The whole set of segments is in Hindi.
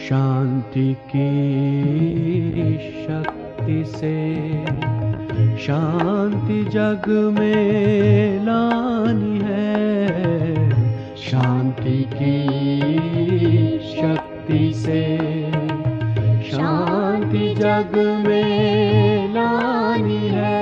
शांति की शक्ति से शांति जग में लानी है। शांति की शक्ति से शांति जग में लानी है।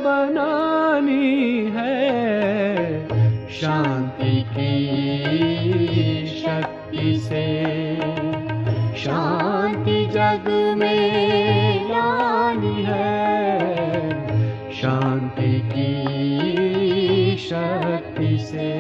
बनानी है शांति की शक्ति से शांति जग में लानी है। शांति की शक्ति से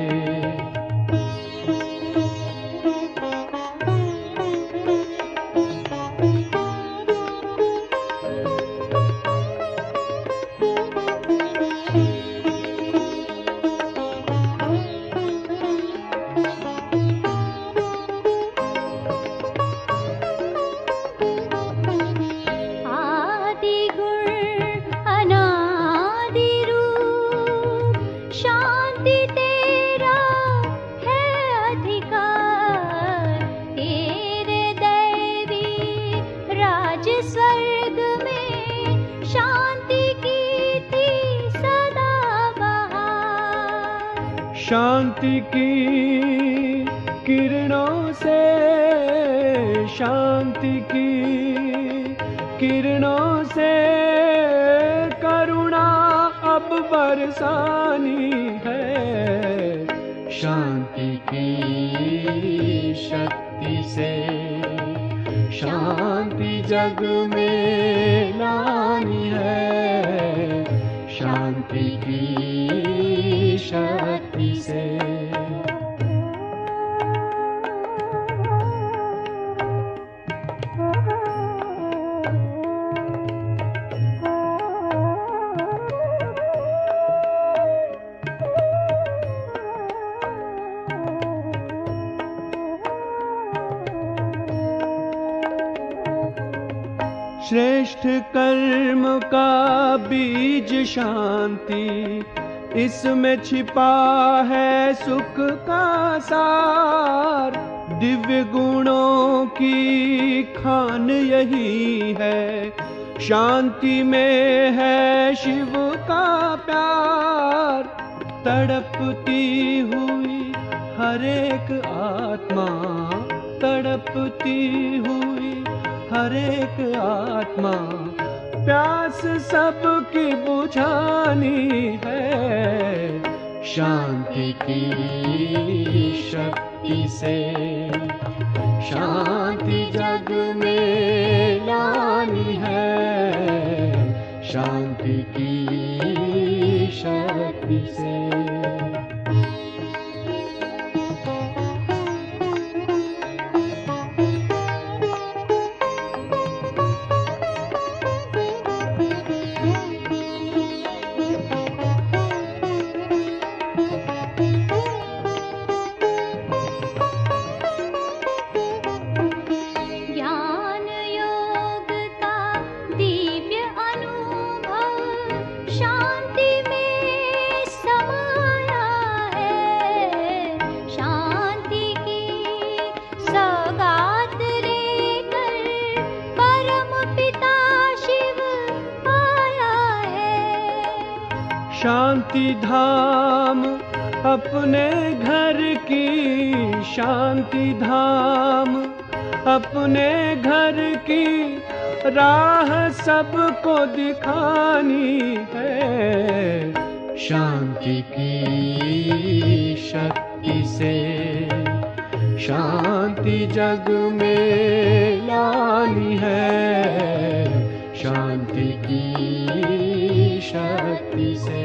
शांति की किरणों से शांति की किरणों से करुणा अब बरसानी है। शांति की शक्ति से शांति जग में लानी है। शांति की शक्ति से श्रेष्ठ कर्म का बीज शांति, इसमें छिपा है सुख का सार। दिव्य गुणों की खान यही है, शांति में है शिव का प्यार। तड़पती हुई हर एक आत्मा, तड़पती हुई हर एक आत्मा, प्यास सबकी बुझानी है। शांति की शक्ति से शांति जग में लानी है। शांति की शक्ति से शांति धाम अपने घर की, शांति धाम अपने घर की राह सबको दिखानी है। शांति की शक्ति से शांति जग में लानी है। शांति की शक्ति से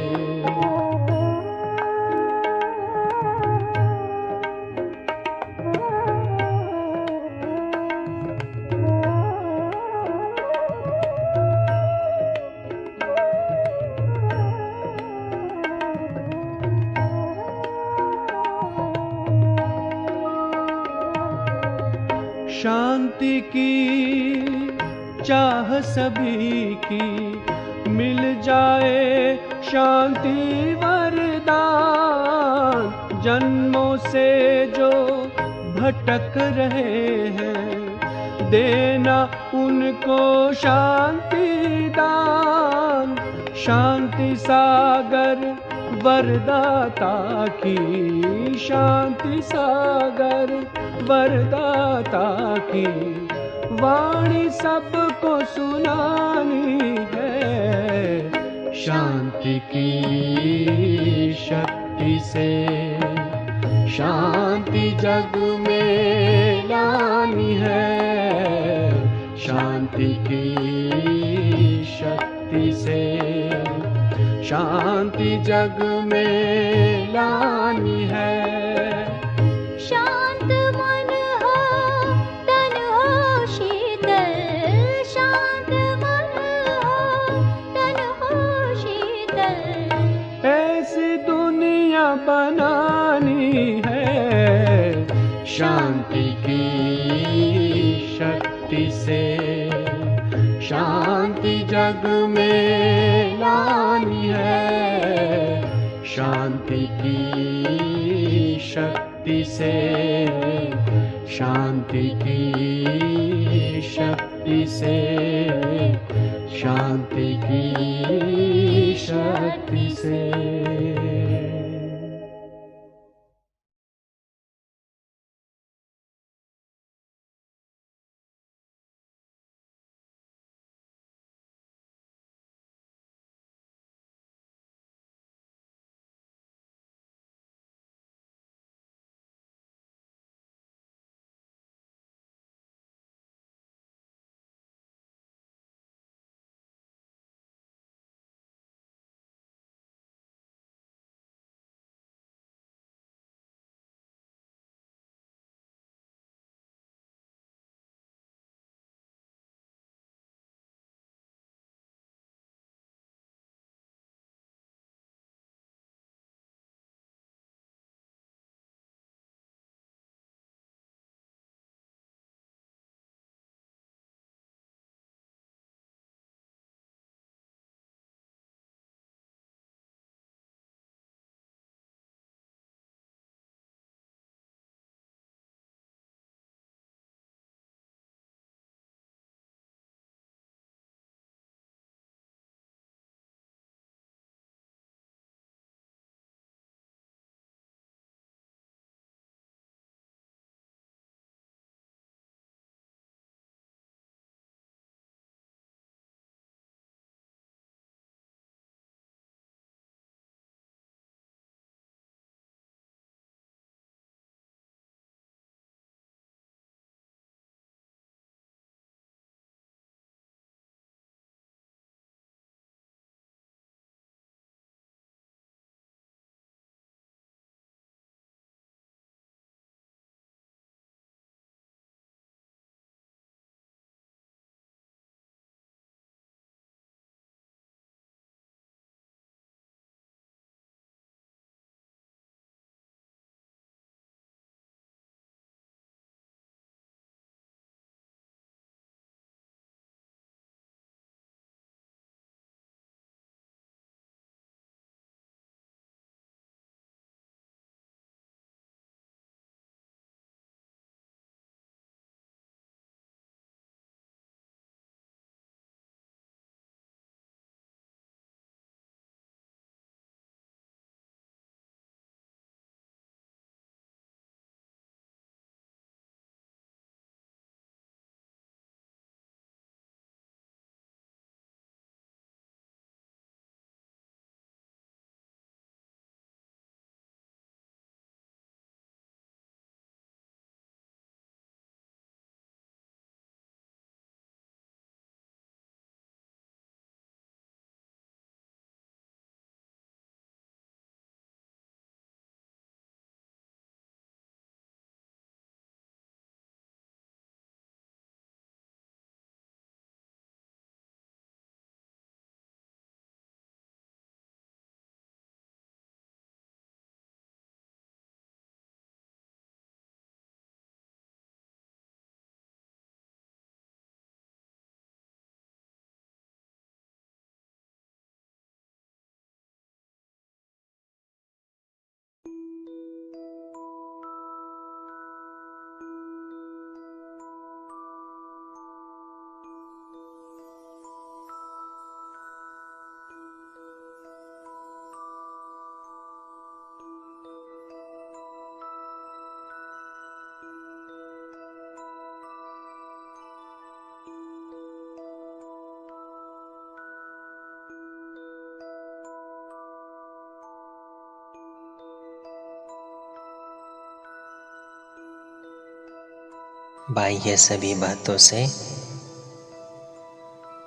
शांति की चाह सभी की, मिल जाए शांति वरदान। जन्मों से जो भटक रहे हैं, देना उनको शांति दान। शांति सागर वरदाता की, शांति सागर वरदाता की वाणी सबको सुनानी है। शांति की शक्ति से शांति जग में लानी है। शांति की शक्ति से शांति जग में लानी है। शांत मन हो तन हो शीतल, शांत मन हो तन हो शीतल। ऐसी दुनिया बनानी है। शांति की शक्ति से शांति जग में लानी है। शांति की शक्ति से शांति की शक्ति से शांति की शक्ति से। बाह्य सभी बातों से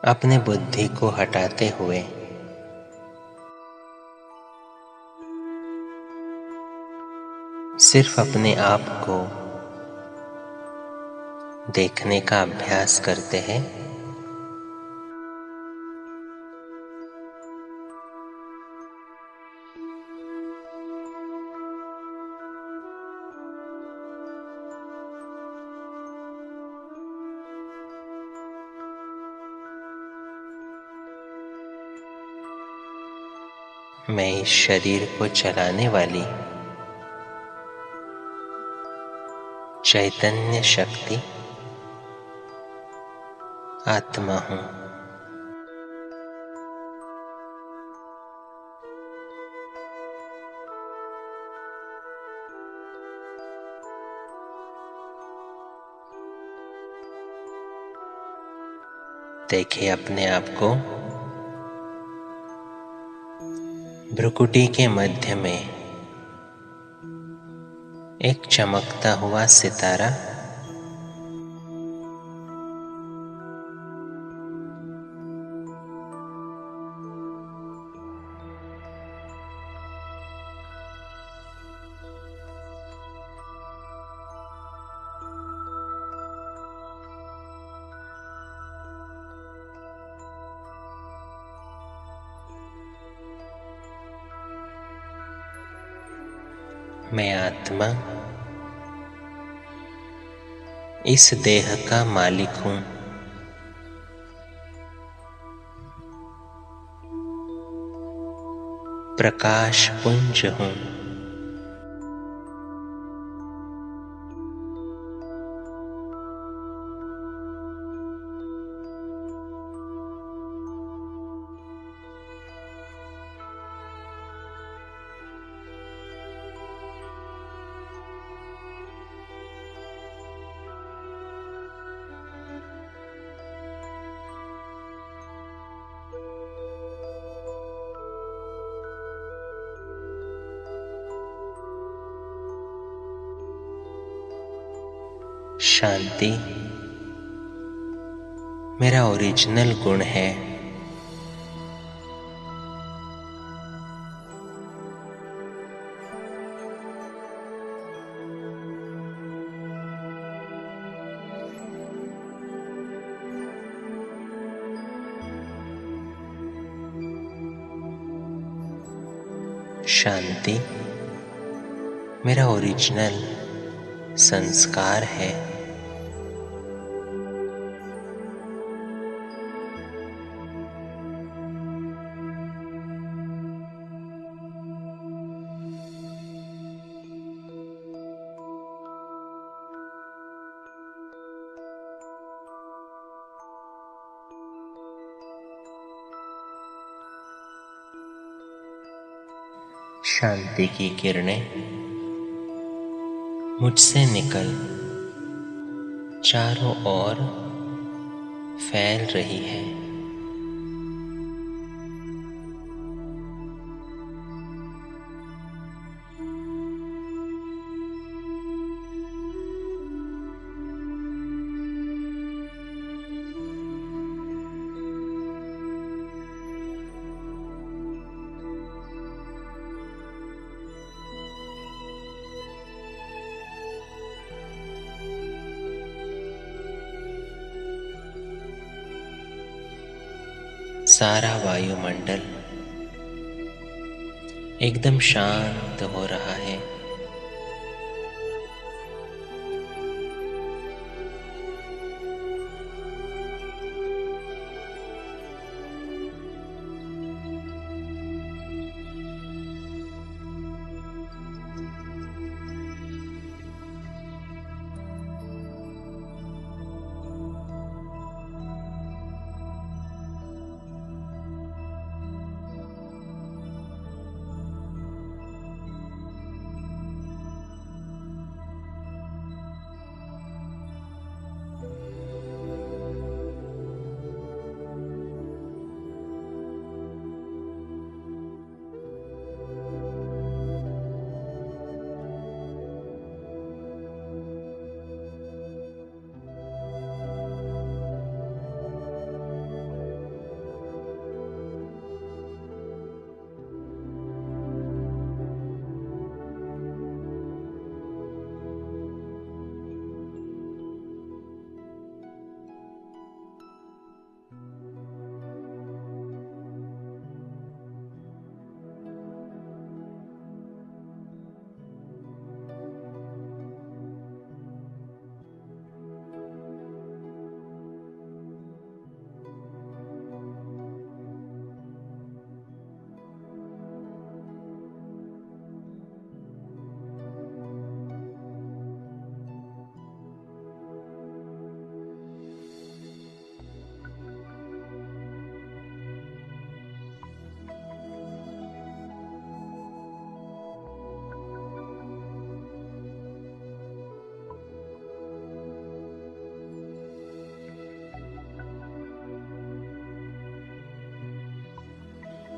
अपने बुद्धि को हटाते हुए सिर्फ अपने आप को देखने का अभ्यास करते हैं। मैं इस शरीर को चलाने वाली चैतन्य शक्ति आत्मा हूँ। देखिए अपने आप को भ्रुकुटी के मध्य में एक चमकता हुआ सितारा मैं आत्मा इस देह का मालिक हूँ। प्रकाश पुंज हूँ। शांति मेरा ओरिजिनल गुण है। शांति मेरा ओरिजिनल संस्कार है। शांति की किरणें मुझसे निकल चारों ओर फैल रही है। सारा वायुमंडल एकदम शांत हो रहा है।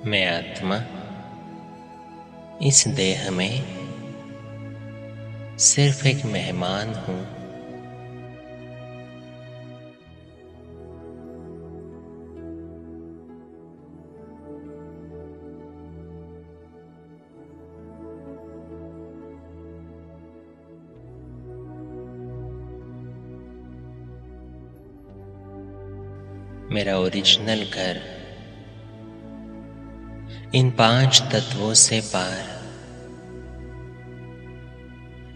मैं आत्मा इस देह में सिर्फ एक मेहमान हूँ। मेरा ओरिजिनल घर इन 5 तत्वों से पार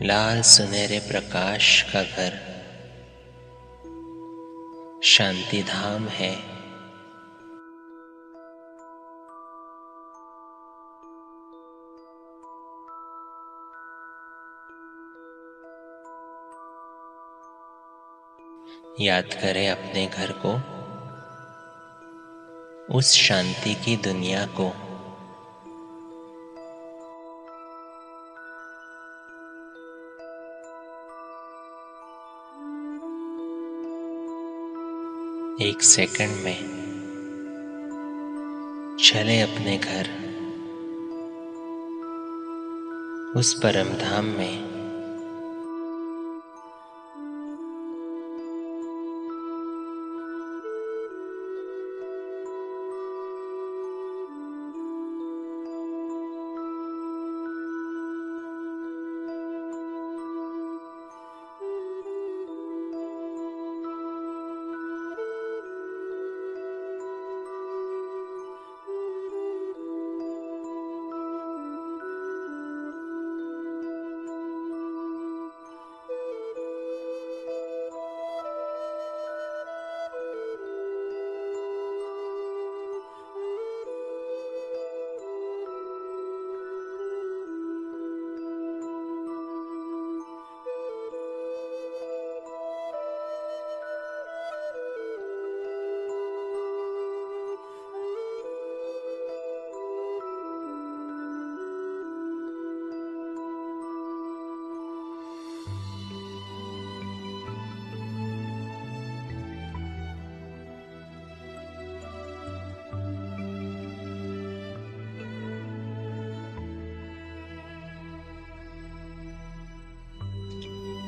लाल सुनहरे प्रकाश का घर शांति धाम है। याद करें अपने घर को, उस शांति की दुनिया को। एक सेकंड में चले अपने घर, उस परम धाम में।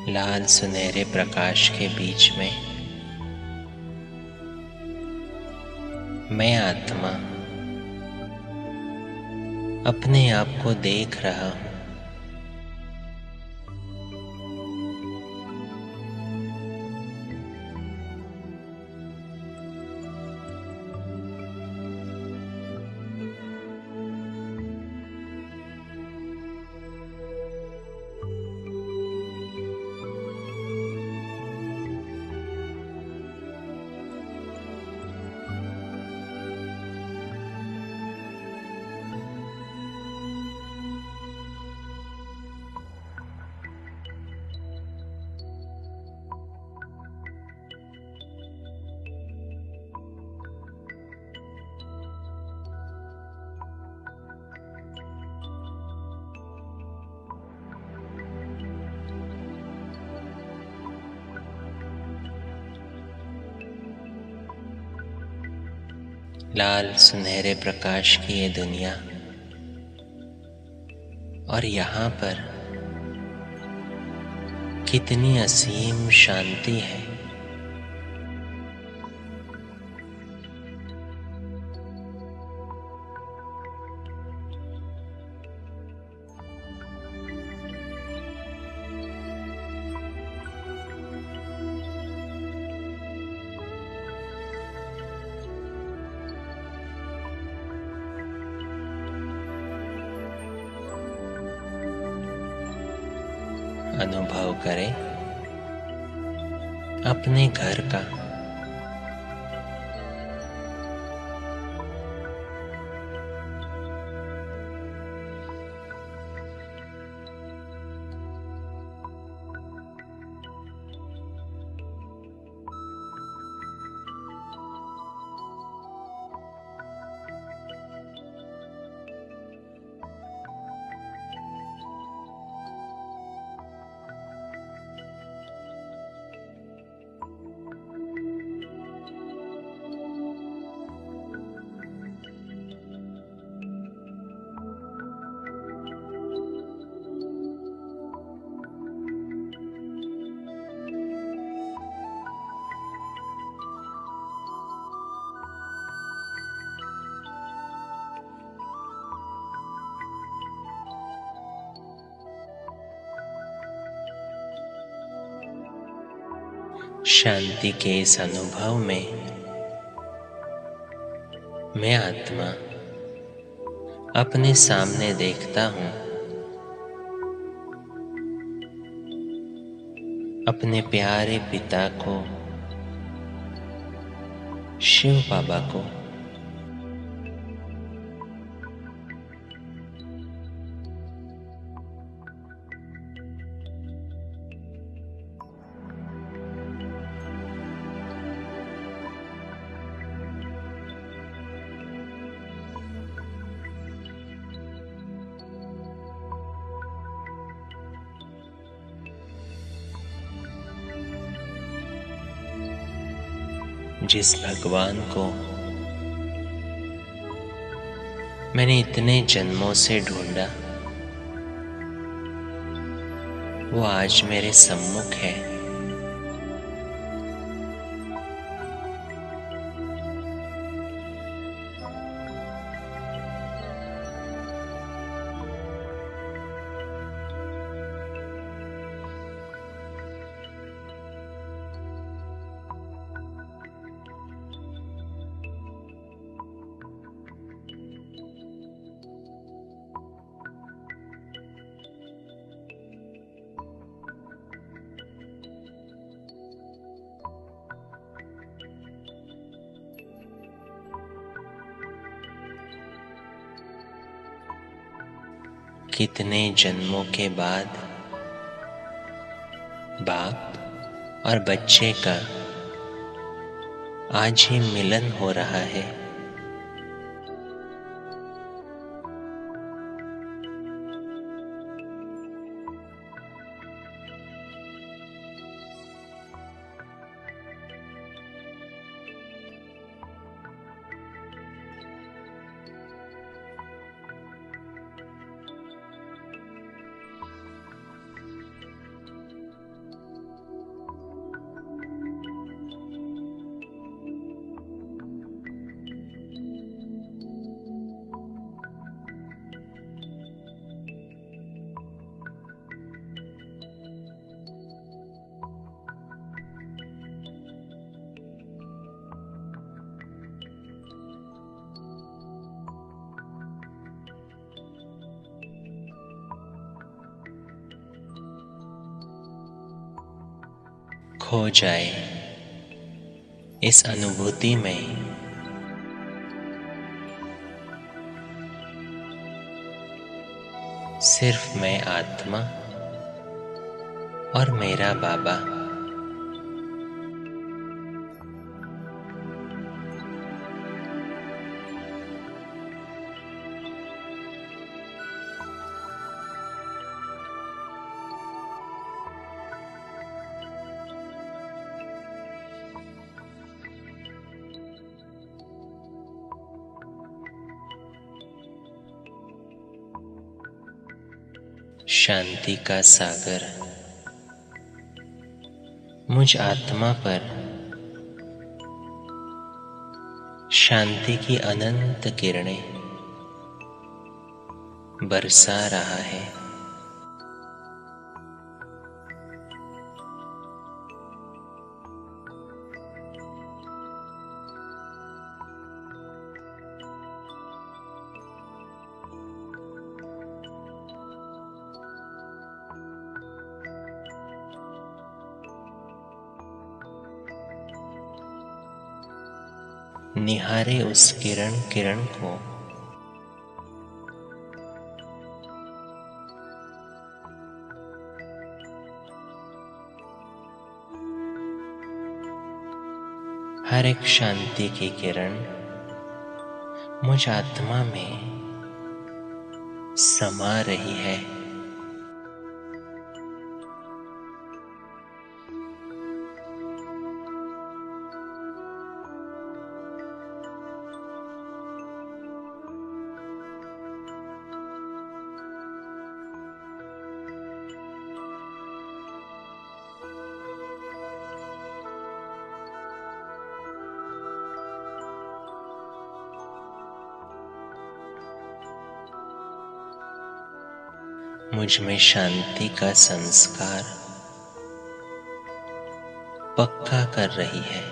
लाल सुनहरे प्रकाश के बीच में मैं आत्मा अपने आप को देख रहा हूं। लाल सुनहरे प्रकाश की ये दुनिया, और यहाँ पर कितनी असीम शांति है। अनुभव करें अपने घर का। शांति के इस अनुभव में मैं आत्मा अपने सामने देखता हूँ अपने प्यारे पिता को, शिव बाबा को। जिस भगवान को मैंने इतने जन्मों से ढूंढा, वो आज मेरे सम्मुख है। कितने जन्मों के बाद बाप और बच्चे का आज ही मिलन हो रहा है। खो जाए इस अनुभूति में सिर्फ मैं आत्मा और मेरा बाबा। शांति का सागर मुझ आत्मा पर शांति की अनंत किरणें बरसा रहा है। निहारे उस किरण को हर एक शांति की किरण मुझ आत्मा में समा रही है। मुझ में शांति का संस्कार पक्का कर रही है।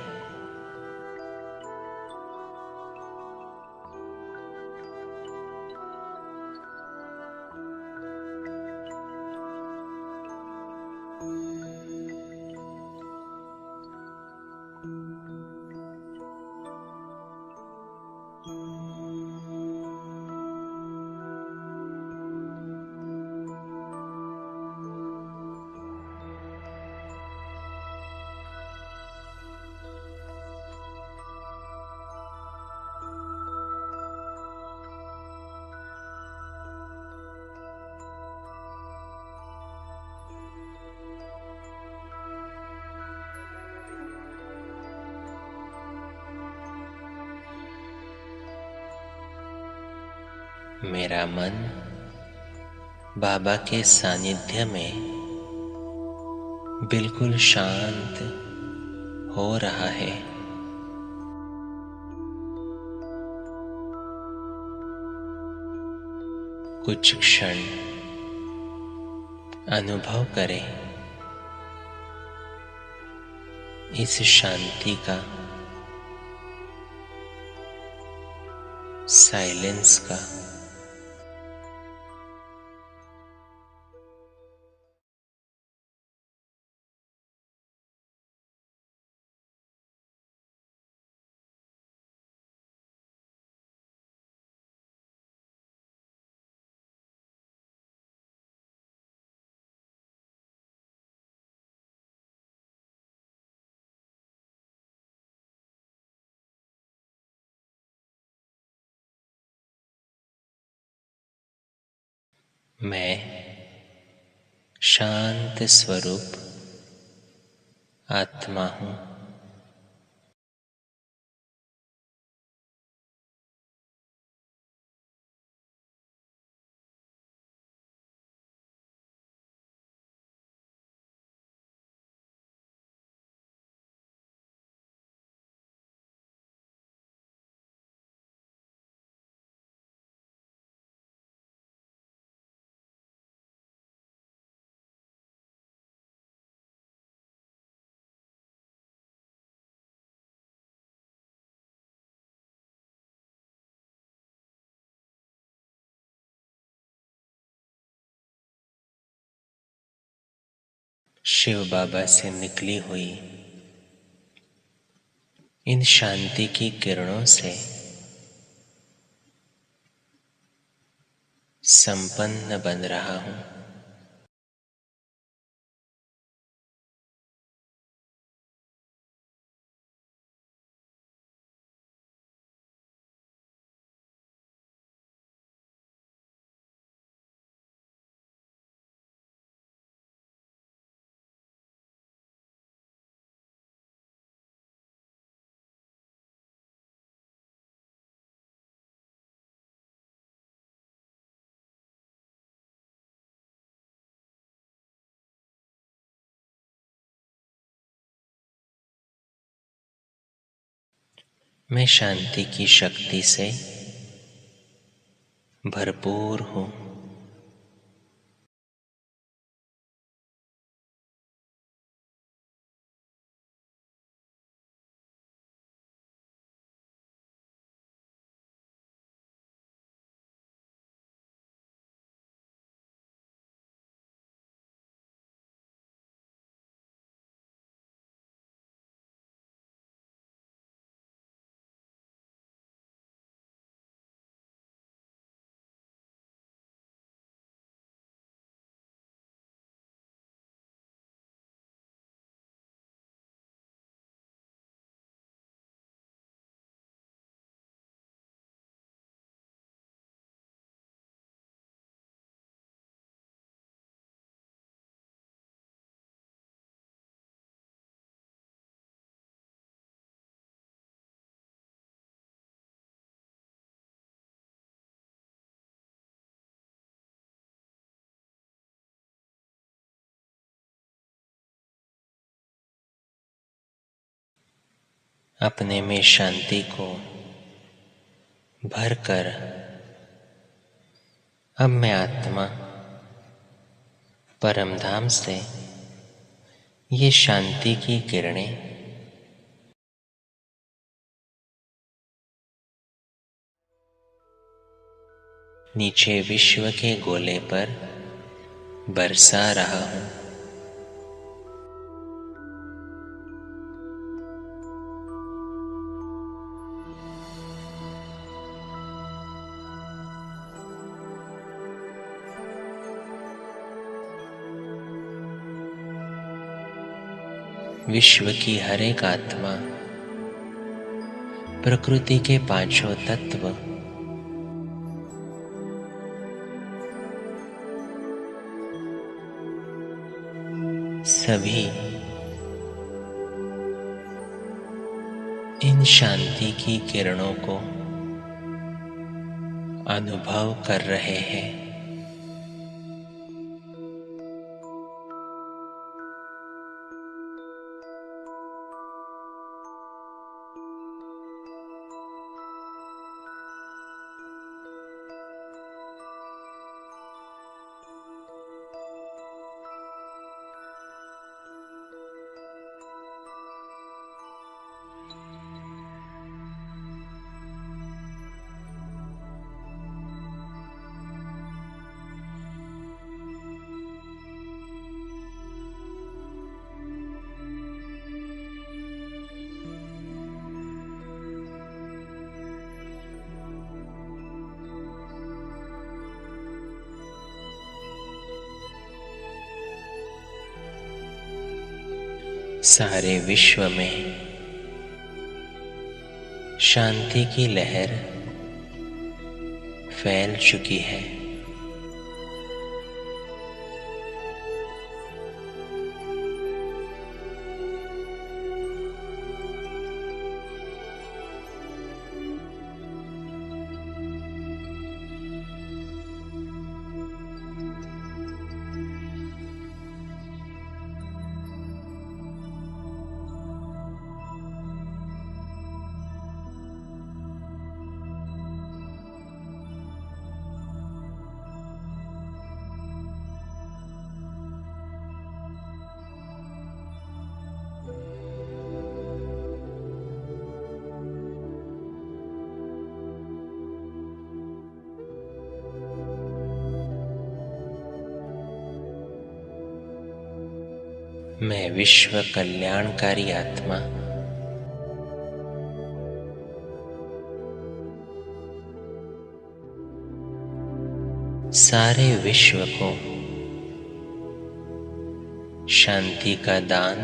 मेरा मन बाबा के सानिध्य में बिल्कुल शांत हो रहा है। कुछ क्षण अनुभव करें इस शांति का, साइलेंस का। मैं शांत स्वरूप आत्मा हूँ। शिव बाबा से निकली हुई इन शांति की किरणों से संपन्न बन रहा हूँ। मैं शांति की शक्ति से भरपूर हूँ। अपने में शांति को भरकर अब मैं आत्मा परमधाम से ये शांति की किरणें नीचे विश्व के गोले पर बरसा रहा हूँ। विश्व की हर एक आत्मा, प्रकृति के पांचों तत्व, सभी इन शांति की किरणों को अनुभव कर रहे हैं। सारे विश्व में शांति की लहर फैल चुकी है। मैं विश्व कल्याणकारी आत्मा सारे विश्व को शांति का दान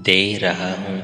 दे रहा हूँ।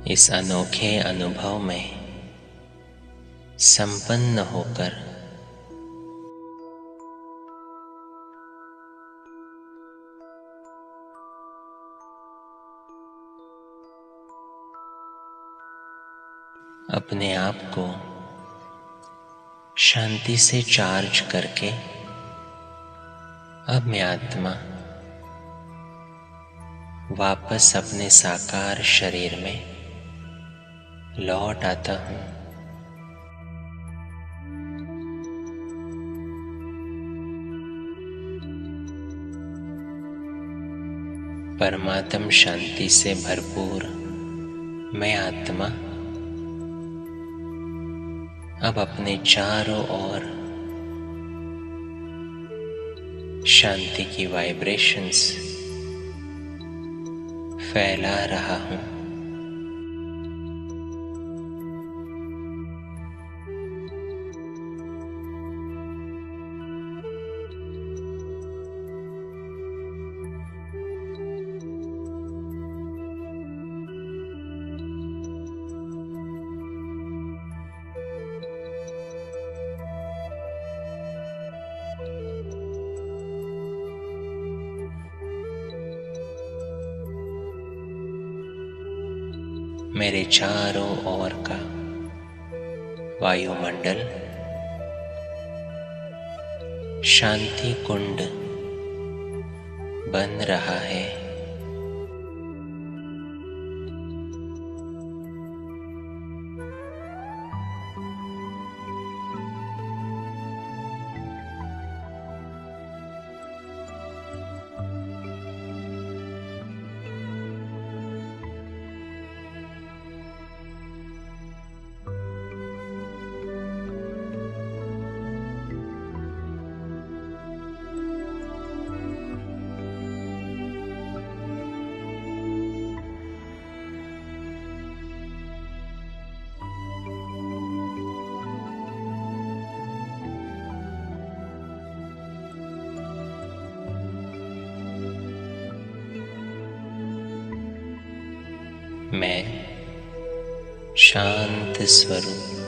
इस अनोखे अनुभव में संपन्न होकर अपने आप को शांति से चार्ज करके अब मैं आत्मा वापस अपने साकार शरीर में लौट आता हूँ। परमात्म शांति से भरपूर मैं आत्मा अब अपने चारों ओर शांति की वाइब्रेशंस फैला रहा हूं। मेरे चारों ओर का वायुमंडल शांति कुंड बन रहा है। मैं शांत स्वरूप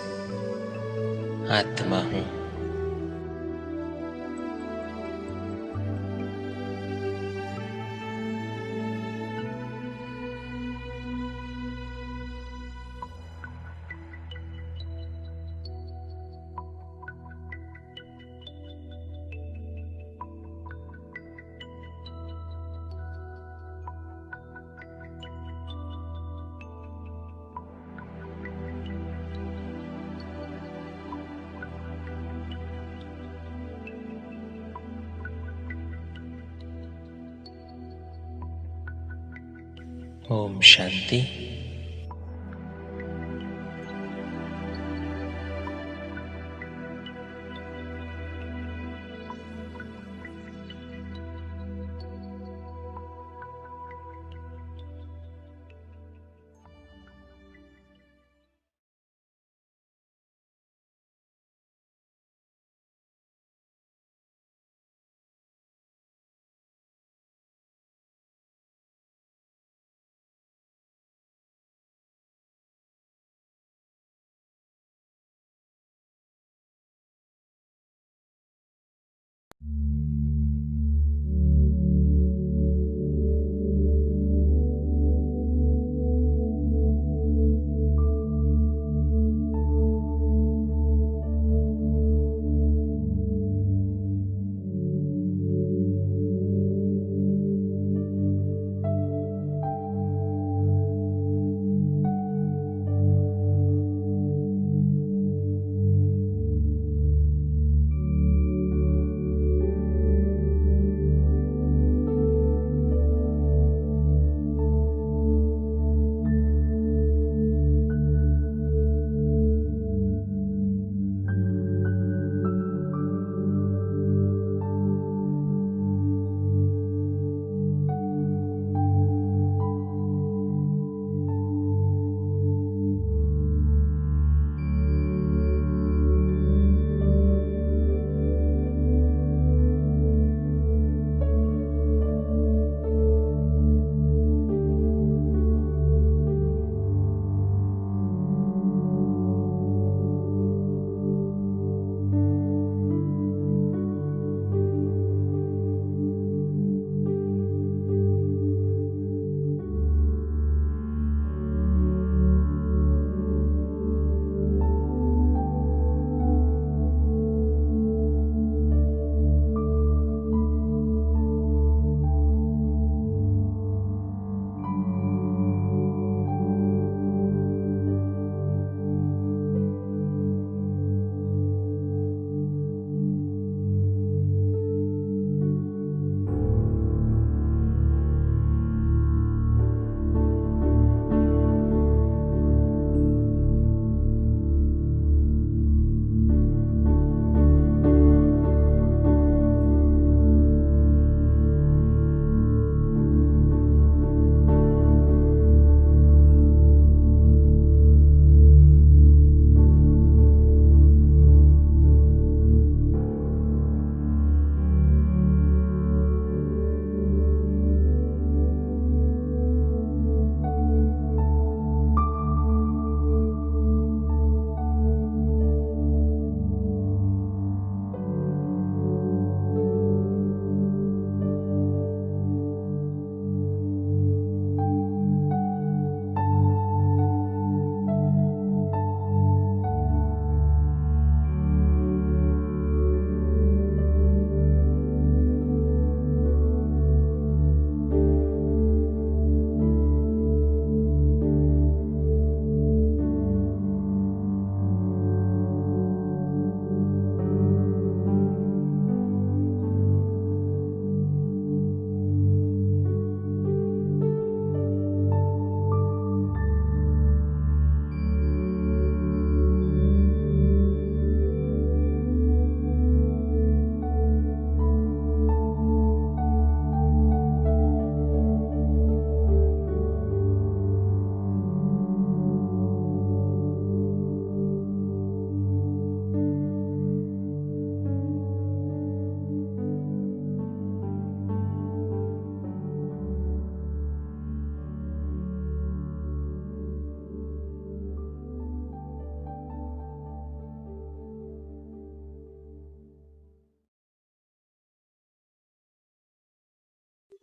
आत्मा हूँ। ओम शांति।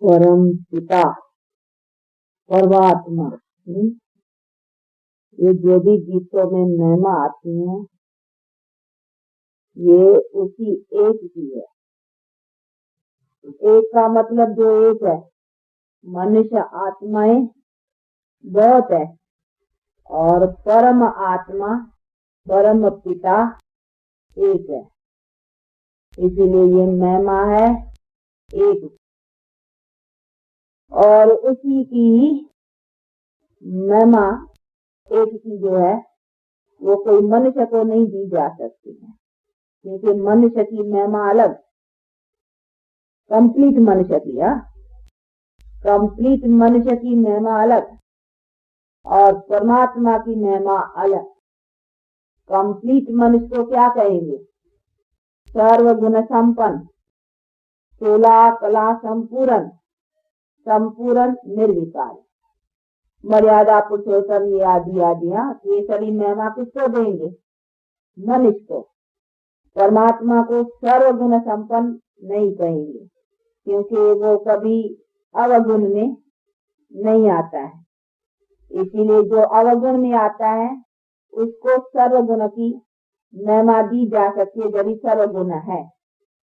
परम पिता, परमात्मा। ये जो भी गीतों में महिमा आती है ये उसी एक की है। एक का मतलब जो एक है, मनुष्य आत्माएं बहुत है और परम आत्मा परम पिता एक है, इसीलिए ये महिमा है एक। और उसी की महिमा एक की जो है वो कोई मनुष्य को नहीं दी जा सकती है, क्योंकि मनुष्य की महिमा अलग, कंप्लीट मनुष्य की, कंप्लीट मनुष्य की महिमा अलग और परमात्मा की महिमा अलग। कंप्लीट मनुष्य को क्या कहेंगे? सर्वगुण संपन्न, 16 कला संपूर्ण, संपूर्ण निर्विकार, मर्यादा पुरुषोत्तम, ये आदि आदियां। ये सभी महिमा किसको देंगे? मनुष्य को। परमात्मा को सर्वगुण संपन्न नहीं कहेंगे, क्योंकि वो कभी अवगुण में नहीं आता है। इसीलिए जो अवगुण में आता है उसको सर्वगुण की महिमा दी जा सकती है, जब सर्वगुण है।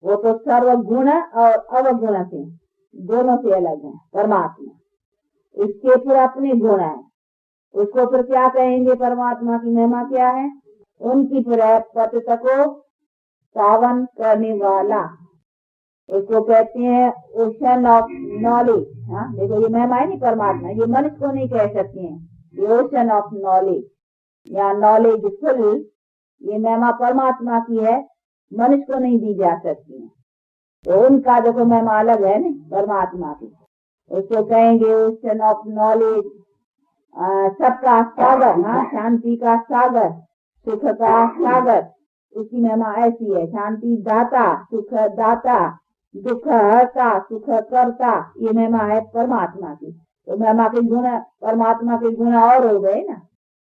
वो तो सर्वगुण और अवगुण से दोनों से अलग है परमात्मा। इसके फिर अपने गुण है, उसको फिर क्या कहेंगे? परमात्मा की महिमा क्या है? उनकी पतित को पावन करने वाला, उसको कहते हैं ओशन ऑफ नॉलेज। देखो ये महिमा है नहीं परमात्मा, ये मनुष्य को नहीं कह सकते हैं। ये ओशन ऑफ नॉलेज या नॉलेज फुल, ये महिमा परमात्मा की है, मनुष्य को नहीं दी जा सकती है। तो उनका देखो महिमा अलग है ना परमात्मा की, उसको कहेंगे ओशन ऑफ नॉलेज, सबका सागर, शांति का सागर, सुख का सागर। उसकी महिमा ऐसी है, शांति दाता, सुख दाता, दुख हरता, सुख करता। ये महिमा है परमात्मा की। तो महिमा के गुण, परमात्मा के गुण और हो गए ना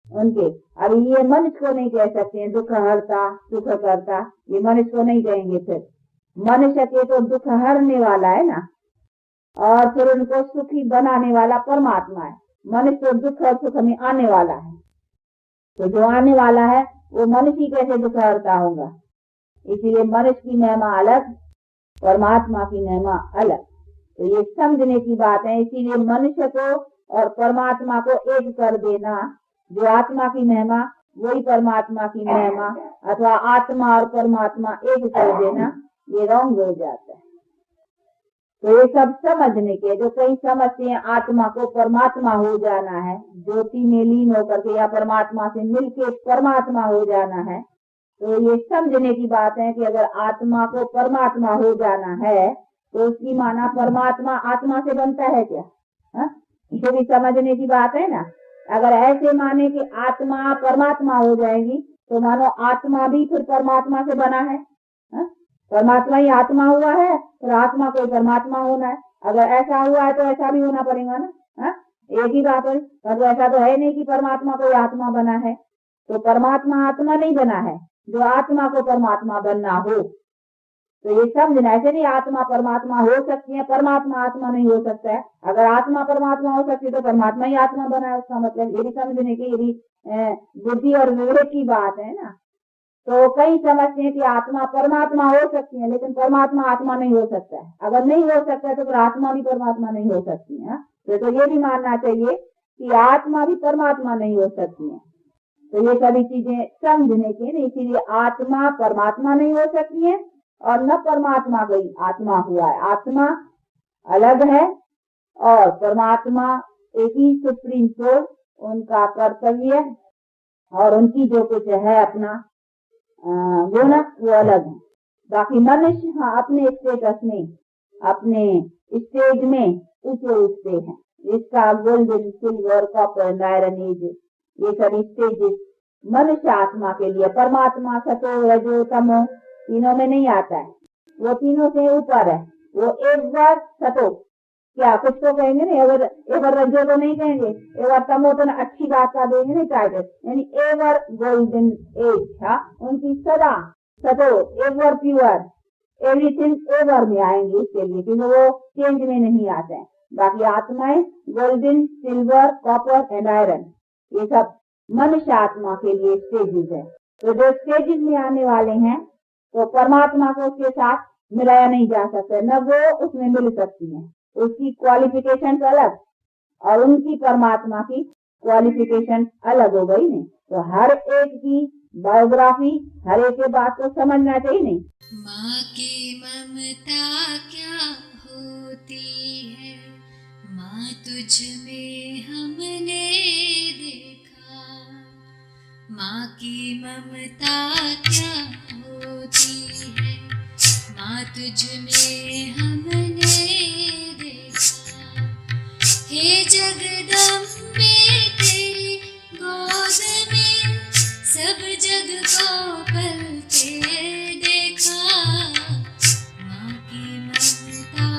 उनके। अभी ये मनुष्य को नहीं कह सकते हैं, दुख हरता सुख करता, ये मनुष्य को नहीं कहेंगे। फिर मनुष्य के तो दुख हरने वाला है ना, और फिर उनको सुखी बनाने वाला परमात्मा है। मनुष्य तो दुख और सुख में आने वाला है, तो जो आने वाला है वो मनुष्य कैसे दुख हरता होगा? इसीलिए मनुष्य की महिमा अलग, परमात्मा की महिमा अलग। तो ये समझने की बात है। इसीलिए मनुष्य को और परमात्मा को एक कर देना, जो आत्मा की महिमा वही परमात्मा की महिमा, अथवा आत्मा और परमात्मा एक कर देना, ये रॉन्ग हो जाता है। तो ये सब समझने के, जो कई समझते हैं आत्मा को परमात्मा हो जाना है, ज्योति में लीन होकर के या परमात्मा से मिलके परमात्मा हो जाना है, तो ये समझने की बात है कि अगर आत्मा को परमात्मा हो जाना है तो उसकी माना परमात्मा आत्मा से बनता है क्या? ये भी समझने की बात है ना। अगर ऐसे माने कि आत्मा परमात्मा हो जाएगी तो मानो आत्मा भी फिर परमात्मा से बना है। परमात्मा ही आत्मा हुआ है, फिर आत्मा को परमात्मा होना है। अगर ऐसा हुआ है तो ऐसा भी होना पड़ेगा ना। एक ही बात है, तो ऐसा तो है नहीं कि परमात्मा को आत्मा बना है। तो परमात्मा आत्मा नहीं बना है, जो आत्मा को परमात्मा बनना हो। तो ये समझना, ऐसे नहीं आत्मा परमात्मा हो सकती है, परमात्मा आत्मा नहीं हो सकता है। अगर आत्मा परमात्मा हो सकती है तो परमात्मा ही आत्मा बना है, उसका मतलब ये भी समझने की, ये भी बुद्धि और विवेक की बात है ना। तो कई समझते हैं कि आत्मा परमात्मा हो सकती है, लेकिन परमात्मा आत्मा नहीं हो सकता है। अगर नहीं हो सकता है तो फिर आत्मा भी परमात्मा नहीं हो सकती है। तो ये भी मानना चाहिए कि आत्मा भी परमात्मा नहीं हो सकती है। तो ये सभी चीजें समझने की नहीं। इसीलिए आत्मा परमात्मा नहीं हो सकती है और न परमात्मा कोई आत्मा हुआ है। आत्मा अलग है और परमात्मा एक ही सुप्रीम सोल, उनका कर्तव्य और उनकी जो कुछ है अपना गुण वो अलग है। बाकी मनुष्य अपने स्टेटस में, अपने स्टेज में ऊंचे उठते हैं। इसका golden, silver, copper, iron age, ये सभी स्टेजेस मनुष्य आत्मा के लिए। परमात्मा सतो रजो तमो तीनों में नहीं आता है, वो तीनों से ऊपर है। वो एक बार सतो क्या कुछ तो कहेंगे नहीं, अगर एक बार रजो तो नहीं कहेंगे, एक बार तमो तो अच्छी बात का देंगे नहीं टाइटल, यानी एवर गोल्डन एज। उनकी सदा सतो, एवर प्योर, एवरीथिंग एवर में आएंगे इसके लिए, क्योंकि वो चेंज में नहीं आते हैं। बाकी आत्माएं golden, silver, copper and iron, ये सब मनुष्य आत्मा के लिए स्टेजेस है। तो जो स्टेजेस में आने वाले हैं तो परमात्मा को उसके साथ मिलाया नहीं जा सकता, न वो उसमें मिल सकती है। उसकी क्वालिफिकेशन अलग और उनकी परमात्मा की क्वालिफिकेशन अलग हो गई। नहीं तो हर एक की बायोग्राफी, हर एक के बात को समझना चाहिए। नहीं माँ की ममता क्या होती है, माँ तुझ में हमने देखा। माँ की ममता क्या होती है, माँ तुझ में हमने देखा। हे जगदम्बे तेरी गोद में सब जग को पलते देखा। माँ की ममता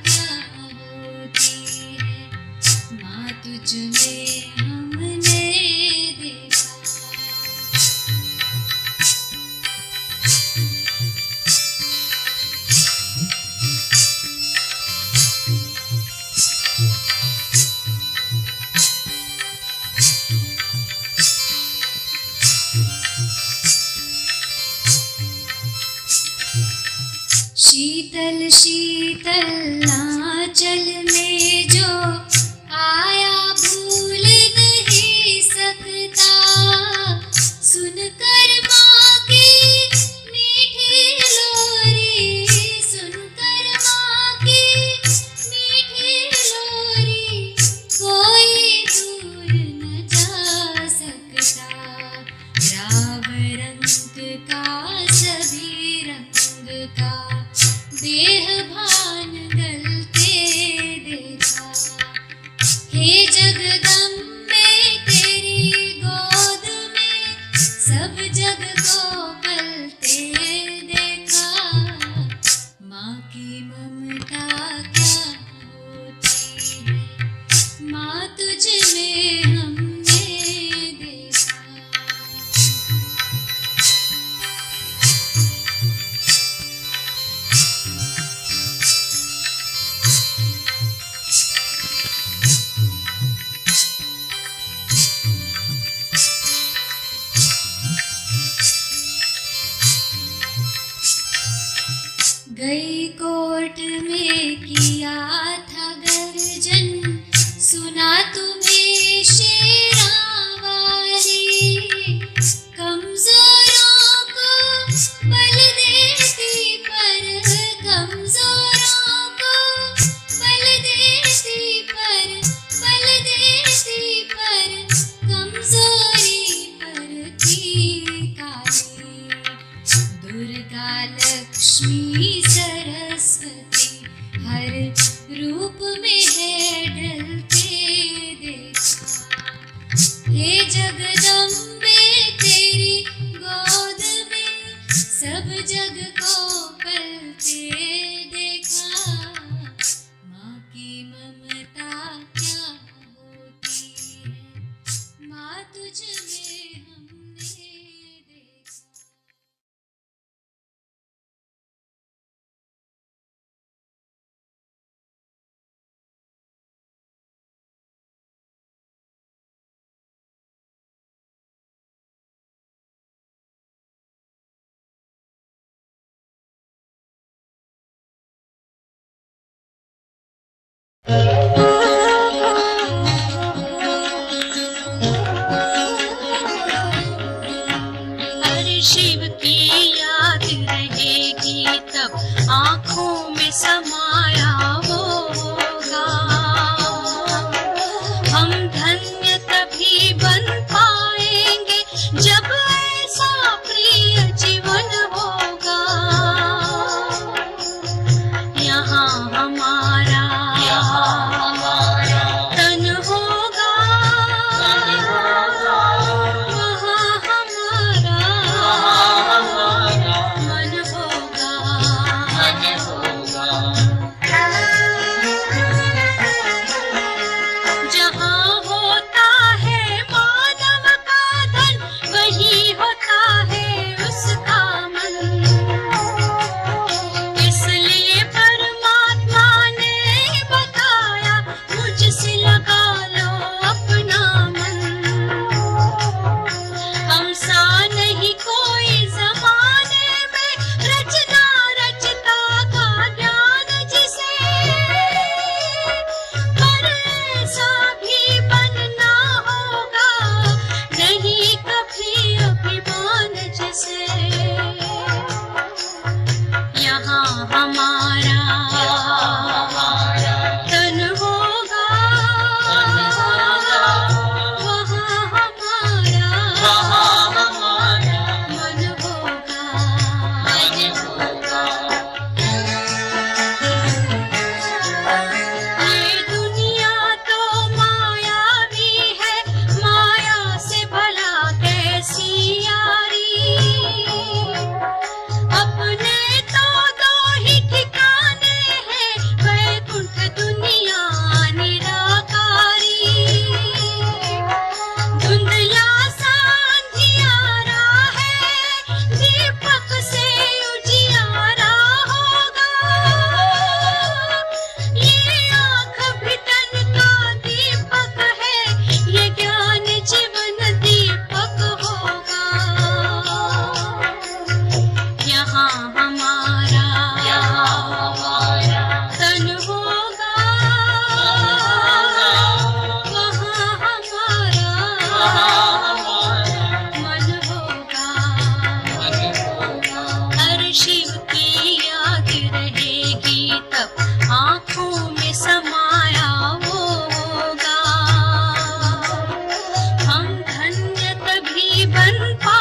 क्या होती है, माँ तुझ में हमने देखा। शीतल शीतल आंचल में जो आया भूल नहीं सकता। सुनकर माँ की मीठी लोरी, सुनकर माँ की मीठी लोरी, कोई दूर न जा सकता। राव रंग का सभी रंग का देह भान गलते देखा। हे जगदम्बे तेरी गोद में सब जग को पलते देखा। माँ की ममता क्या होती है, माँ तुझ में हमने देखा। गई कोर्ट में किया था गर्जन, सुना तुम्हें शेरां वाली। कमजोरों को बल देती पर, कमजोरों को बल देती पर, बल देती पर, कमजोरी पर थी काली। दुर्गा लक्ष्मी सरस्वती हर रूप में है ढलते देखा। हे जगदम्बे तेरी गोद में सब जग को पलते देखा। माँ की ममता क्या होती है, माँ तुझ में हमने देखा। हर शिव की याद रहेगी तब आँखों में समाया होगा। हम धन्य तभी बन पाएंगे जब ऐसा प्रिय जीवन होगा। यहाँ हमारा तन होगा, वहाँ हमारा मन होगा। जहाँ होता है मानव का धन, वहीं जीवन पा